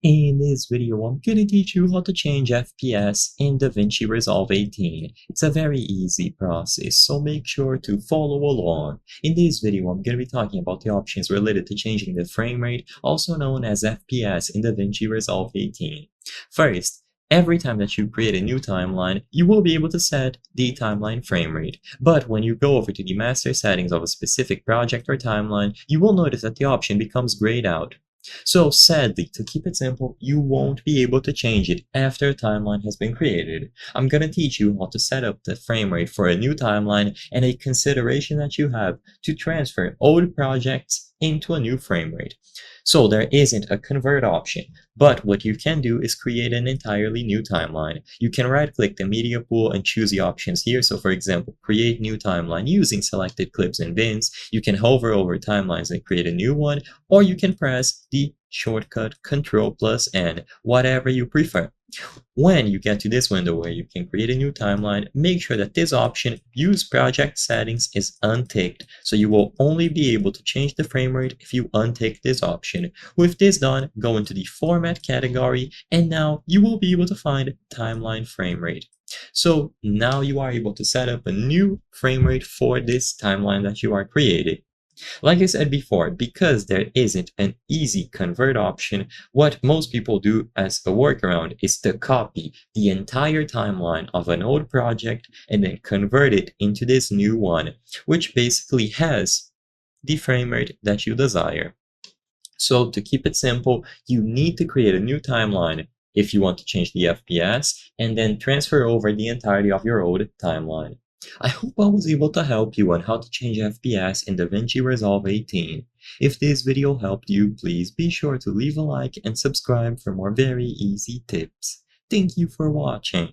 In this video, I'm going to teach you how to change FPS in DaVinci Resolve 18. It's a very easy process, so make sure to follow along. In this video, I'm going to be talking about the options related to changing the frame rate, also known as FPS in DaVinci Resolve 18. First, every time that you create a new timeline, you will be able to set the timeline frame rate. But when you go over to the master settings of a specific project or timeline, you will notice that the option becomes grayed out. So sadly, to keep it simple, you won't be able to change it after a timeline has been created. I'm gonna teach you how to set up the frame rate for a new timeline and a consideration that you have to transfer old projects into a new frame rate. So there isn't a convert option, but what you can do is create an entirely new timeline. You can right-click the media pool and choose the options here. So for example, create new timeline using selected clips and bins. You can hover over timelines and create a new one, or you can press the shortcut Ctrl+N, whatever you prefer. When you get to this window where you can create a new timeline, make sure that this option, Use Project Settings, is unticked, so you will only be able to change the frame rate if you untick this option. With this done, go into the Format category, and now you will be able to find Timeline Frame Rate. So now you are able to set up a new frame rate for this timeline that you are creating. Like I said before, because there isn't an easy convert option, what most people do as a workaround is to copy the entire timeline of an old project and then convert it into this new one, which basically has the frame rate that you desire. So to keep it simple, you need to create a new timeline if you want to change the FPS and then transfer over the entirety of your old timeline. I hope I was able to help you on how to change FPS in DaVinci Resolve 18. If this video helped you, please be sure to leave a like and subscribe for more very easy tips. Thank you for watching.